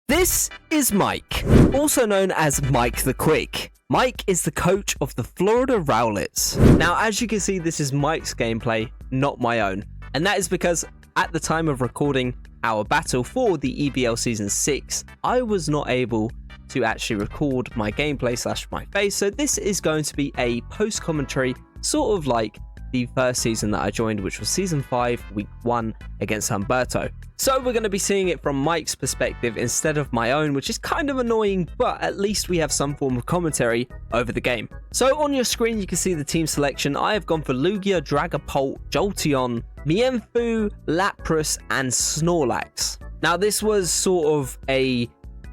This is Mike, also known as MikeTheQuick. Mike is the coach of the Florida Rowlets. Now, as you can see, this is Mike's gameplay, not my own. And that is because at the time of recording our battle for the EBL Season 6, I was not able to actually record my gameplay / my face. So this is going to be a post-commentary, sort of like the first season that I joined, which was Season 5, Week 1 against Humberto. So we're going to be seeing it from Mike's perspective instead of my own, which is kind of annoying, but at least we have some form of commentary over the game. So on your screen, you can see the team selection. I have gone for Lugia, Dragapult, Jolteon, Mienfoo, Lapras, and Snorlax. Now this was sort of a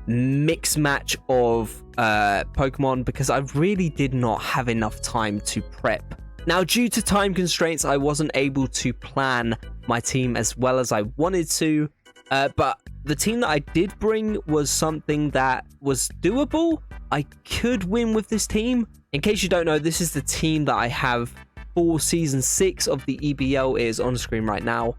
mix match of Pokemon because I really did not have enough time to prep. Now, due to time constraints, I wasn't able to plan my team as well as I wanted to, but the team that I did bring was something that was doable. I could win with this team. In case you don't know, this is the team that I have for Season 6 of the EBL. It is on screen right now.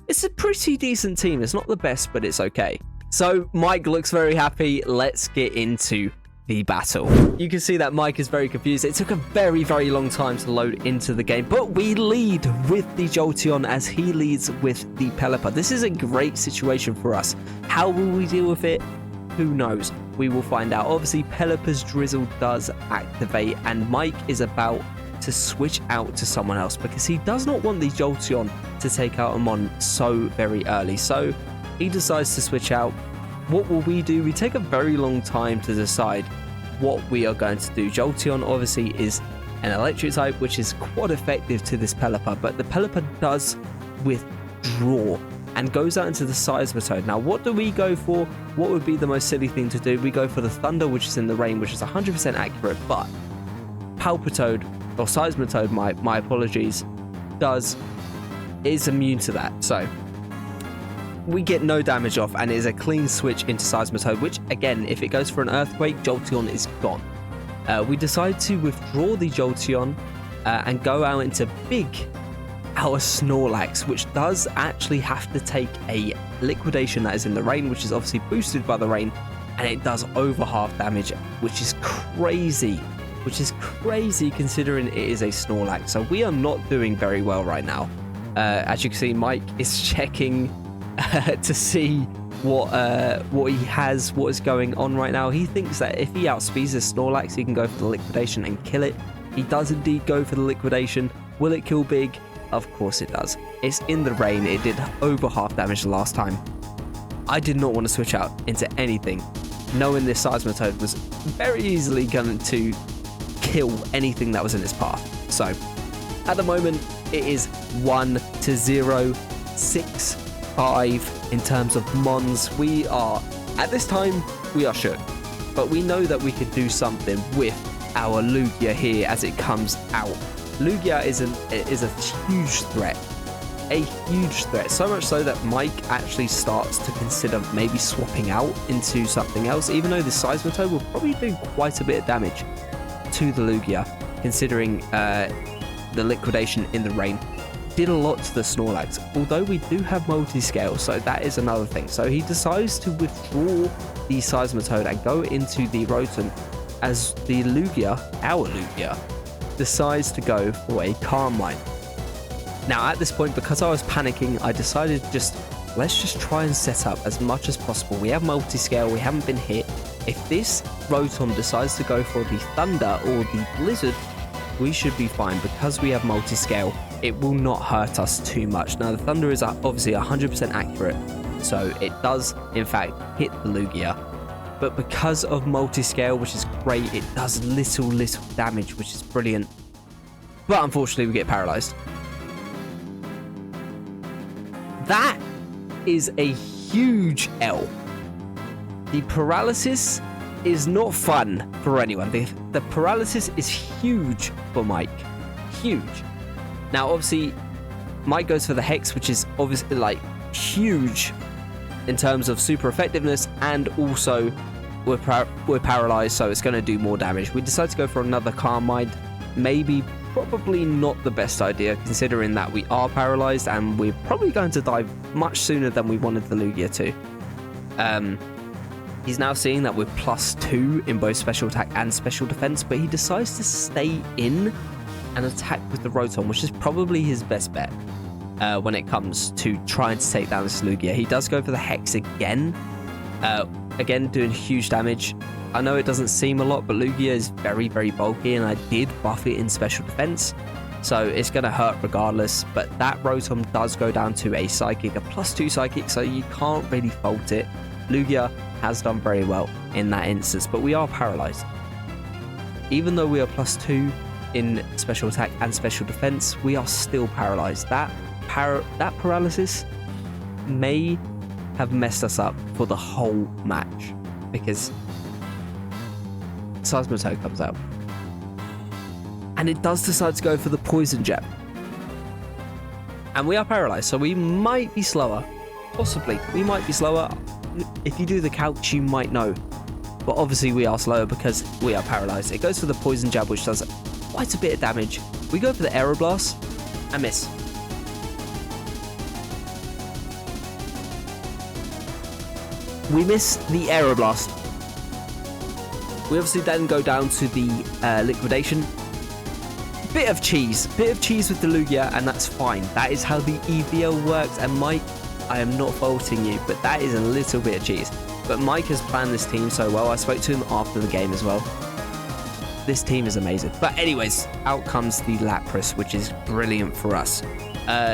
It's a pretty decent team. It's not the best, but it's okay. So, Mike looks very happy. Let's get into the battle. You can see that Mike is very confused. It took a very long time to load into the game, but we lead with the Jolteon as he leads with the Pelipper. This is a great situation for us. How will we deal with it? Who knows? We will find out. Obviously, Pelipper's Drizzle does activate, and Mike is about to switch out to someone else because he does not want the Jolteon to take out a Mon so very early. So he decides to switch out. What will we do? We take a very long time to decide what we are going to do. Jolteon obviously is an electric type, which is quite effective to this Pelipper, but the Pelipper does withdraw and goes out into the Seismitoad. Now, what do we go for? What would be the most silly thing to do? We go for the Thunder, which is in the rain, which is 100% accurate, but Palpitoad, or Seismitoad, my apologies, is immune to that. So we get no damage off, and it is a clean switch into Seismitoad, which, again, if it goes for an Earthquake, Jolteon is gone. We decide to withdraw the Jolteon and go out into our Snorlax, which does actually have to take a Liquidation that is in the rain, which is obviously boosted by the rain, and it does over half damage, which is crazy. Considering it is a Snorlax. So we are not doing very well right now. As you can see, Mike is checking to see what he has, what is going on right now. He thinks that if he outspeeds this Snorlax, he can go for the Liquidation and kill it. He does indeed go for the Liquidation. Will it kill big? Of course it does. It's in the rain. It did over half damage the last time. I did not want to switch out into anything, knowing this Seismitoad was very easily going to kill anything that was in its path. So at the moment, it is 1-0, 6-5 in terms of Mons. We are, at this time, we are shook, but we know that we could do something with our Lugia here as it comes out. Lugia is a huge threat, so much so that Mike actually starts to consider maybe swapping out into something else, even though the Seismitoad will probably do quite a bit of damage to the Lugia, considering the Liquidation in the rain did a lot to the Snorlax, although we do have multi-scale, so that is another thing. So he decides to withdraw the Seismitoad and go into the Rotom as the Lugia, our Lugia, decides to go for a Calm Mind. Now at this point, because I was panicking, I decided let's just try and set up as much as possible. We have multi-scale, we haven't been hit. If this Rotom decides to go for the Thunder or the Blizzard, we should be fine because we have multi-scale. It will not hurt us too much. Now, the Thunder is obviously 100% accurate, so it does, in fact, hit the Lugia. But because of multi-scale, which is great, it does little damage, which is brilliant. But unfortunately, we get paralyzed. That is a huge L. The paralysis is not fun for anyone. The paralysis is huge for Mike. Huge. Now, obviously, Mike goes for the Hex, which is obviously, huge in terms of super effectiveness, and also we're paralyzed, so it's going to do more damage. We decide to go for another Calm Mind. Probably not the best idea, considering that we are paralyzed, and we're probably going to die much sooner than we wanted the Lugia to. He's now seeing that we're +2 in both special attack and special defense, but he decides to stay in and attack with the Rotom, which is probably his best bet when it comes to trying to take down this Lugia. He does go for the Hex again, again doing huge damage. I know it doesn't seem a lot, but Lugia is very, very bulky, and I did buff it in special defense, so it's going to hurt regardless. But that Rotom does go down to a Psychic, a +2 Psychic, so you can't really fault it. Lugia has done very well in that instance, but we are paralyzed. Even though we are +2 in special attack and special defense, we are still paralyzed. That paralysis may have messed us up for the whole match, because Seismitoad comes out and it does decide to go for the Poison Jab, and we are paralyzed, so we might be slower. Possibly we might be slower. If you do the couch, you might know, but obviously we are slower because we are paralyzed. It goes for the Poison Jab, which does quite a bit of damage. We go for the Aeroblast and miss. We miss the Aeroblast. We obviously then go down to the Liquidation. Bit of cheese with the Lugia, and that's fine. That is how the EBL works. And Mike, I am not faulting you, but that is a little bit of cheese. But Mike has planned this team so well. I spoke to him after the game as well. This team is amazing. But anyways, out comes the Lapras, which is brilliant for us.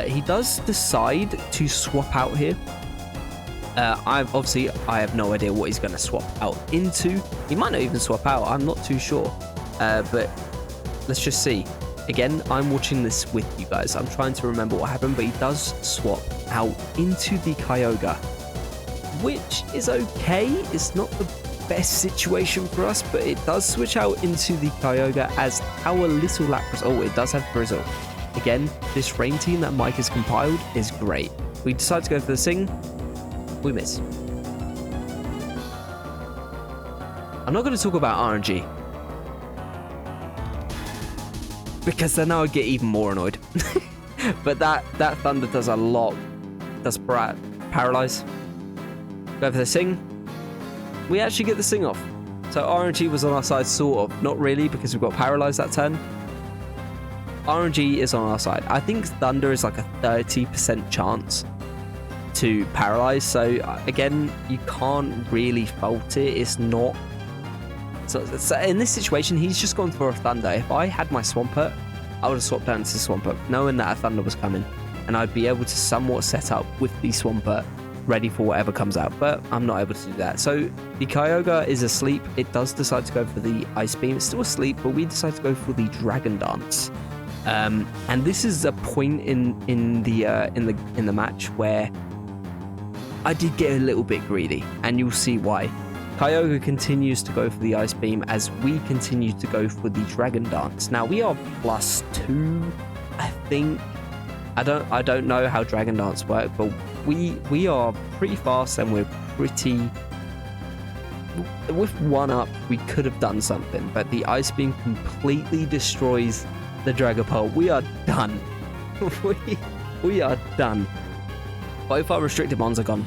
He does decide to swap out here. I have no idea what he's going to swap out into. He might not even swap out. I'm not too sure. But let's just see. Again, I'm watching this with you guys. I'm trying to remember what happened, but he does swap out into the Kyogre, which is okay. It's not the best situation for us, but it does switch out into the Kyogre as our little Lapras. Oh, it does have Drizzle. Again, this rain team that Mike has compiled is great. We decide to go for the Sing. We miss. I'm not going to talk about RNG, because then I would get even more annoyed. But that Thunder does a lot. Does paralyze. Go for the Sing. We actually get the Sing off. So RNG was on our side, sort of. Not really, because we got paralyzed that turn. RNG is on our side. I think Thunder is like a 30% chance to paralyze. So again, you can't really fault it. It's not. So in this situation, he's just gone for a Thunder. If I had my Swampert, I would have swapped down to Swampert, knowing that a Thunder was coming, and I'd be able to somewhat set up with the Swampert ready for whatever comes out, but I'm not able to do that. So the Kyogre is asleep. It does decide to go for the Ice Beam. It's still asleep, but we decide to go for the Dragon Dance. And this is a point in the match where I did get a little bit greedy, and you'll see why. Kyogre continues to go for the Ice Beam as we continue to go for the Dragon Dance. Now we are +2, I think. I don't know how Dragon Dance work, but we are pretty fast, and we're pretty. With 1-up, we could have done something, but the Ice Beam completely destroys the Dragapult. We are done. we are done. Both our restricted mons are gone.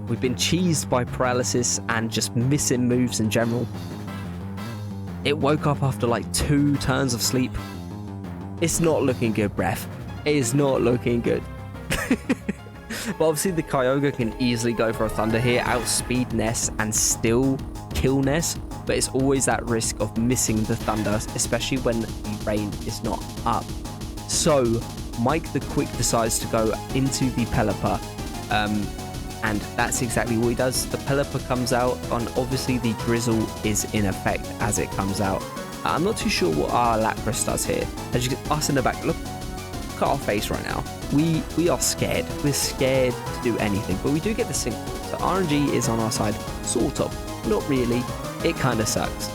We've been cheesed by paralysis and just missing moves in general. It woke up after like 2 turns of sleep. It's not looking good, Breath. It is not looking good. But obviously the Kyogre can easily go for a Thunder here, outspeed Ness and still kill Ness. But it's always that risk of missing the Thunder, especially when the rain is not up. So MikeTheQuick decides to go into the Pelipper. And that's exactly what he does. The Pelipper comes out, and obviously the Drizzle is in effect as it comes out. I'm not too sure what our Lapras does here. As you get us in the back, look at our face right now. We are scared. We're scared to do anything, but we do get the Sing. So RNG is on our side, sort of. Not really. It kind of sucks.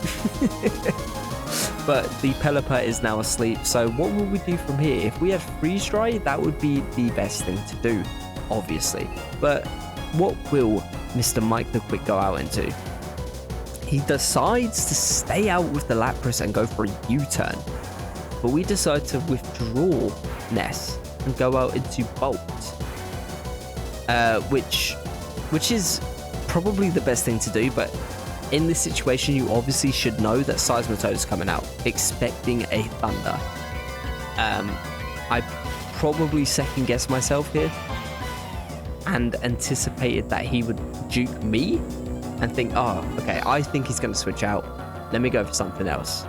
But the Pelipper is now asleep. So what will we do from here? If we had Freeze Dry, that would be the best thing to do, obviously. But what will Mr. MikeTheQuick go out into? He decides to stay out with the Lapras and go for a U-turn. But we decide to withdraw Ness and go out into Bolt. Which is probably the best thing to do, but in this situation, you obviously should know that Seismitoad is coming out, expecting a Thunder. I probably second-guessed myself here and anticipated that he would juke me and think, oh, okay, I think he's going to switch out. Let me go for something else.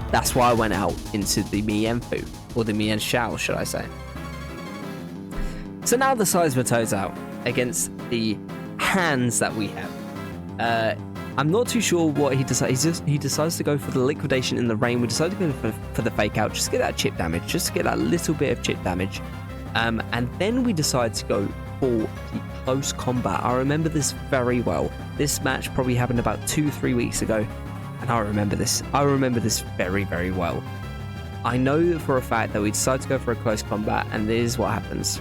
That's why I went out into the Mienfoo, or the Mienshao, should I say. So now the Seismitoad's out against the hands that we have. I'm not too sure what he decides. He decides to go for the liquidation in the rain. We decided to go for the fake out, just to get that chip damage, just to get that little bit of chip damage. And then we decide to go for the close combat. I remember this very well. This match probably happened about 2-3 weeks ago, and I remember this. I remember this very, very well. I know for a fact that we decided to go for a close combat, and this is what happens.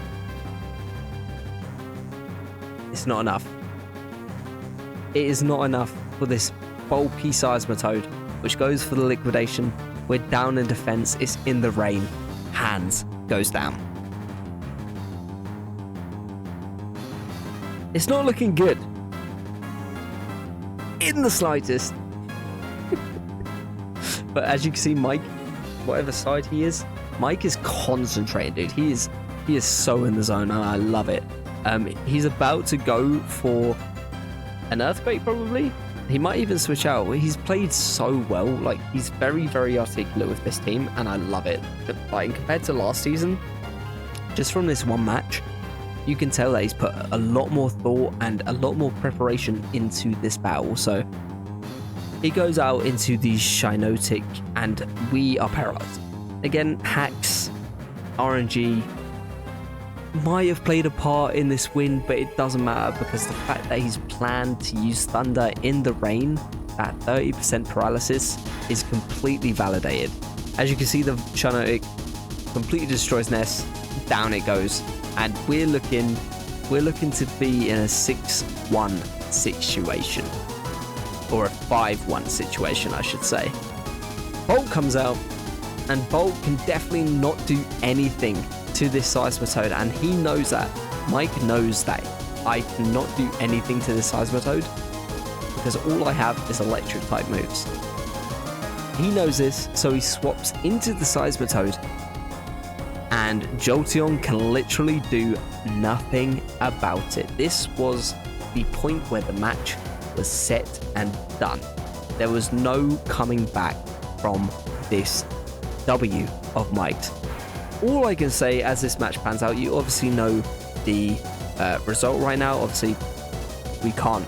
It's not enough. It is not enough for this bulky Seismitoad, which goes for the liquidation. We're down in defense. It's in the rain. Hands goes down. It's not looking good. In the slightest. But as you can see, Mike, whatever side he is, Mike is concentrating, dude. He is so in the zone, and I love it. He's about to go for an Earthquake, probably. He might even switch out. He's played so well. Like, he's very, very articulate with this team, and I love it. But, like, compared to last season, just from this one match, you can tell that he's put a lot more thought and a lot more preparation into this battle. So he goes out into the Shinotic, and we are paralyzed. Again, hacks, RNG might have played a part in this win, but it doesn't matter, because the fact that he's planned to use Thunder in the rain at 30% paralysis is completely validated. As you can see, the Shinotic completely destroys Ness. Down it goes, and we're looking to be in a 6-1 situation, or a 5-1 situation, I should say. Bolt comes out, and Bolt can definitely not do anything to this Seismitoad, and he knows that. Mike knows that I cannot do anything to this Seismitoad because all I have is electric type moves. He knows this, so he swaps into the Seismitoad, and Jolteon can literally do nothing about it. This was the point where the match was set and done. There was no coming back from this W of Mike's. All I can say as this match pans out, you obviously know the result right now. Obviously, we can't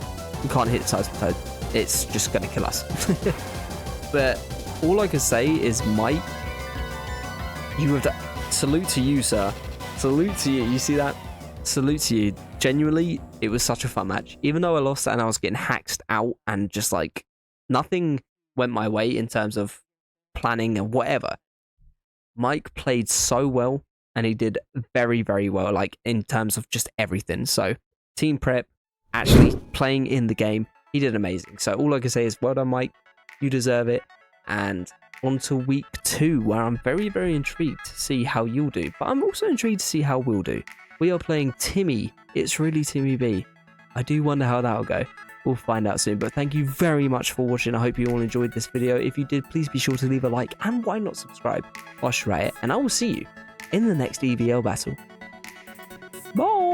hit Seismitoad. It's just going to kill us. But all I can say is, Mike, you have salute to you, sir. Salute to you. You see that? Salute to you. Genuinely, it was such a fun match. Even though I lost and I was getting hacked out and just like nothing went my way in terms of planning and whatever. Mike played so well, and he did very, very well, like in terms of just everything. So team prep, actually playing in the game, he did amazing. So all I can say is well done, Mike. You deserve it. And on to week 2, where I'm very, very intrigued to see how you'll do. But I'm also intrigued to see how we'll do. We are playing Timmy. It's really Timmy B. I do wonder how that'll go. We'll find out soon, but thank you very much for watching. I hope you all enjoyed this video. If you did, please be sure to leave a like, and why not subscribe whilst you're at it, and I will see you in the next EBL battle. Bye!